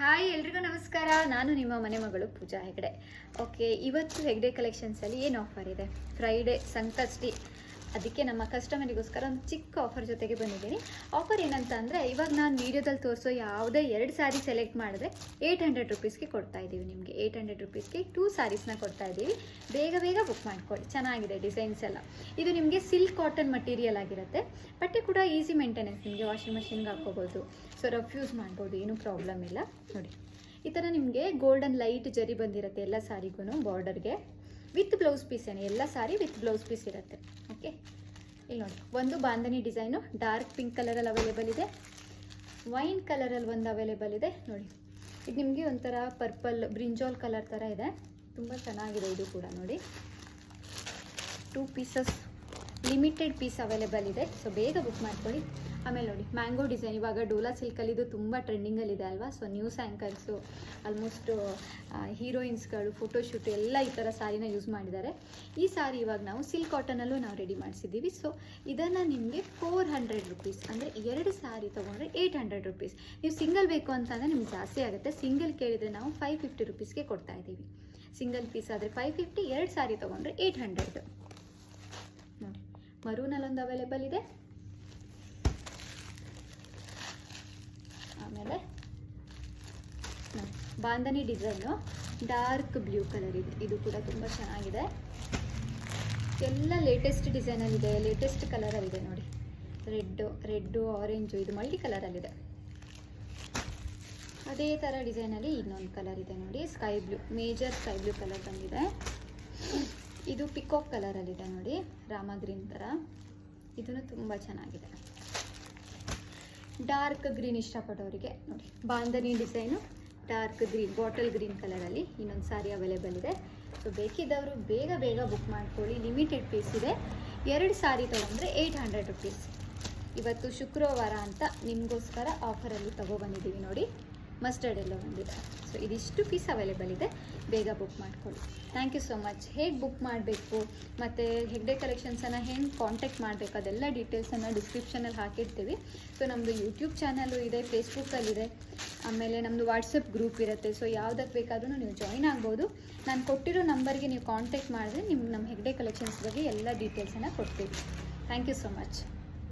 Hi ಎಲ್ರಿಗೂ ನಮಸ್ಕಾರ. ನಾನು ನಿಮ್ಮ ಮನೆ ಮಗಳು ಪೂಜಾ ಹೆಗಡೆ. ಓಕೆ, ಇವತ್ತು ಹೆಗ್ಡೆ ಕಲೆಕ್ಷನ್ಸಲ್ಲಿ ಏನು ಆಫರ್ ಇದೆ? ಫ್ರೈಡೇ ಸಂಕಷ್ಟಿ, ಅದಕ್ಕೆ ನಮ್ಮ ಕಸ್ಟಮರಿಗೋಸ್ಕರ ಒಂದು ಚಿಕ್ಕ ಆಫರ್ ಜೊತೆಗೆ ಬಂದಿದ್ದೀನಿ. ಆಫರ್ ಏನಂತ ಅಂದರೆ, ಇವಾಗ ನಾನು ವೀಡಿಯೋದಲ್ಲಿ ತೋರಿಸೋ ಯಾವುದೇ 2 ಸ್ಯಾರಿ ಸೆಲೆಕ್ಟ್ ಮಾಡಿದ್ರೆ 800 ರುಪೀಸ್ಗೆ ಕೊಡ್ತಾ ಇದ್ದೀವಿ. ನಿಮಗೆ 800 ರುಪೀಸ್ಗೆ 2 ಸ್ಯಾರೀಸ್ನ ಕೊಡ್ತಾ ಇದ್ದೀವಿ. ಬೇಗ ಬೇಗ ಬುಕ್ ಮಾಡ್ಕೊಳ್ಳಿ. ಚೆನ್ನಾಗಿದೆ ಡಿಸೈನ್ಸ್ ಎಲ್ಲ. ಇದು ನಿಮಗೆ ಸಿಲ್ಕ್ ಕಾಟನ್ ಮಟೀರಿಯಲ್ ಆಗಿರುತ್ತೆ. ಬಟ್ಟೆ ಕೂಡ ಈಸಿ ಮೇಂಟೆನೆನ್ಸ್, ನಿಮಗೆ ವಾಷಿಂಗ್ ಮಷಿನ್ಗೆ ಹಾಕ್ಕೋಬೋದು. ಸೊ ರಫ್ ಯೂಸ್ ಮಾಡ್ಬೋದು, ಏನೂ ಪ್ರಾಬ್ಲಮ್ ಇಲ್ಲ. ನೋಡಿ, ಈ ಥರ ನಿಮಗೆ ಗೋಲ್ಡನ್ ಲೈಟ್ ಜರಿ ಬಂದಿರುತ್ತೆ ಎಲ್ಲ ಸ್ಯಾರಿಗೂ ಬಾರ್ಡರ್ಗೆ. ವಿತ್ ಬ್ಲೌಸ್ ಪೀಸೇನೆ, ಎಲ್ಲ ಸಾರಿ ವಿತ್ ಬ್ಲೌಸ್ ಪೀಸ್ ಇರುತ್ತೆ. ಓಕೆ, ಇಲ್ಲಿ ನೋಡಿ, ಒಂದು ಬಾಂಧನಿ ಡಿಸೈನು ಡಾರ್ಕ್ ಪಿಂಕ್ ಕಲರಲ್ಲಿ ಅವೈಲೇಬಲ್ ಇದೆ. ವೈನ್ ಕಲರಲ್ಲಿ ಒಂದು ಅವೈಲೇಬಲ್ ಇದೆ. ನೋಡಿ, ಇದು ನಿಮಗೆ ಒಂಥರ ಪರ್ಪಲ್ ಬ್ರಿಂಜಾಲ್ ಕಲರ್ ಥರ ಇದೆ. ತುಂಬ ಚೆನ್ನಾಗಿದೆ ಇದು ಕೂಡ. ನೋಡಿ, 2 ಪೀಸಸ್ ಲಿಮಿಟೆಡ್ ಪೀಸ್ ಅವೈಲೇಬಲ್ ಇದೆ. ಸೊ ಬೇಗ ಬುಕ್ ಮಾಡ್ಕೊಳ್ಳಿ. ಆಮೇಲೆ ನೋಡಿ, ಮ್ಯಾಂಗೋ ಡಿಸೈನ್. ಇವಾಗ ಡೋಲಾ ಸಿಲ್ಕಲ್ಲಿ ಇದು ತುಂಬ ಟ್ರೆಂಡಿಂಗಲ್ಲಿದೆ ಅಲ್ವಾ? So news anchors, almost ಹೀರೋಯಿನ್ಸ್ಗಳು photoshoot ಎಲ್ಲ ಈ ಥರ ಸ್ಯಾರಿನ ಯೂಸ್ ಮಾಡಿದ್ದಾರೆ. ಈ ಸ್ಯಾರಿ ಇವಾಗ ನಾವು ಸಿಲ್ಕ್ ಕಾಟನಲ್ಲೂ ನಾವು ರೆಡಿ ಮಾಡಿಸಿದ್ದೀವಿ. ಸೊ ಇದನ್ನು ನಿಮಗೆ 400 ರುಪೀಸ್, ಅಂದರೆ 2 ಸ್ಯಾರಿ ತೊಗೊಂಡ್ರೆ 800 ರುಪೀಸ್. ನೀವು ಸಿಂಗಲ್ ಬೇಕು ಅಂತಂದರೆ ನಿಮ್ಗೆ ಜಾಸ್ತಿ ಆಗುತ್ತೆ. ಸಿಂಗಲ್ ಕೇಳಿದರೆ ನಾವು 550 ರುಪೀಸ್ಗೆ ಕೊಡ್ತಾ ಇದ್ದೀವಿ. ಸಿಂಗಲ್ ಪೀಸ್ ಆದರೆ 550, 2 ಸ್ಯಾರಿ ತೊಗೊಂಡ್ರೆ 800. ನೋಡಿ, ಮರೂನಲ್ಲೊಂದು ಅವೈಲೇಬಲ್ ಇದೆ. ಆಮೇಲೆ bandhani design dark blue colour ಇದೆ. ಇದು ಕೂಡ ತುಂಬ ಚೆನ್ನಾಗಿದೆ. ಎಲ್ಲ ಲೇಟೆಸ್ಟ್ ಡಿಸೈನಲ್ಲಿದೆ, ಲೇಟೆಸ್ಟ್ ಕಲರಲ್ಲಿದೆ. ನೋಡಿ, ರೆಡ್ಡು ಆರೆಂಜು, ಇದು ಮಲ್ಟಿ ಕಲರಲ್ಲಿದೆ. ಅದೇ ಥರ ಡಿಸೈನಲ್ಲಿ ಇನ್ನೊಂದು ಕಲರ್ ಇದೆ. ನೋಡಿ, sky blue, major sky blue colour ಬಂದಿದೆ. ಇದು ಪಿಕಾಕ್ ಕಲರಲ್ಲಿದೆ. ನೋಡಿ, ರಾಮ ಗ್ರೀನ್ ಥರ. ಇದನ್ನು ತುಂಬ ಚೆನ್ನಾಗಿದೆ. ಡಾರ್ಕ್ ಗ್ರೀನ್ ಇಷ್ಟಪಡೋರಿಗೆ ನೋಡಿ, bandhani design dark green, bottle green ಕಲರಲ್ಲಿ ಇನ್ನೊಂದು ಸಾರಿ ಅವೈಲೇಬಲ್ ಇದೆ. ಸೊ ಬೇಕಿದ್ದವರು ಬೇಗ ಬೇಗ ಬುಕ್ ಮಾಡ್ಕೊಳ್ಳಿ. ಲಿಮಿಟೆಡ್ ಪೀಸ್ ಇದೆ. 2 ಸಾರಿ ತೊಗೊಂಡ್ರೆ 800 ರುಪೀಸ್. ಇವತ್ತು ಶುಕ್ರವಾರ ಅಂತ ನಿಮಗೋಸ್ಕರ ಆಫರಲ್ಲಿ ತೊಗೊಬಂದಿದ್ದೀವಿ. ನೋಡಿ, ಮಸ್ಟರ್ಡ್ ಎಲ್ಲೋ ಬಂದಿದೆ. ಸೊ ಇದಿಷ್ಟು ಪೀಸ್ ಅವೈಲೇಬಲ್ ಇದೆ. ಬೇಗ ಬುಕ್ ಮಾಡ್ಕೊಳ್ಳಿ. Thank you so much. ಹೇಗೆ ಬುಕ್ ಮಾಡಬೇಕು ಮತ್ತು ಹೆಗ್ಡೆ ಕಲೆಕ್ಷನ್ಸನ್ನು ಹೆಂಗೆ ಕಾಂಟ್ಯಾಕ್ಟ್ ಮಾಡಬೇಕು ಅದೆಲ್ಲ ಡೀಟೇಲ್ಸನ್ನು ಡಿಸ್ಕ್ರಿಪ್ಷನಲ್ಲಿ ಹಾಕಿರ್ತೀವಿ. ಸೊ ನಮ್ಮದು ಯೂಟ್ಯೂಬ್ ಚಾನಲ್ಲು ಇದೆ, ಫೇಸ್ಬುಕ್ಕಲ್ಲಿದೆ. ಆಮೇಲೆ ನಮ್ಮದು ವಾಟ್ಸಪ್ ಗ್ರೂಪ್ ಇರುತ್ತೆ. ಸೊ ಯಾವುದಕ್ಕೆ ಬೇಕಾದ್ರೂ ನೀವು ಜಾಯಿನ್ ಆಗ್ಬೋದು. ನಾನು ಕೊಟ್ಟಿರೋ ನಂಬರ್ಗೆ ನೀವು ಕಾಂಟ್ಯಾಕ್ಟ್ ಮಾಡಿದ್ರೆ ನಮ್ಮ ಹೆಗ್ಡೆ ಕಲೆಕ್ಷನ್ಸ್ ಬಗ್ಗೆ ಎಲ್ಲ ಡೀಟೇಲ್ಸನ್ನು ಕೊಡ್ತೀವಿ. Thank you so much.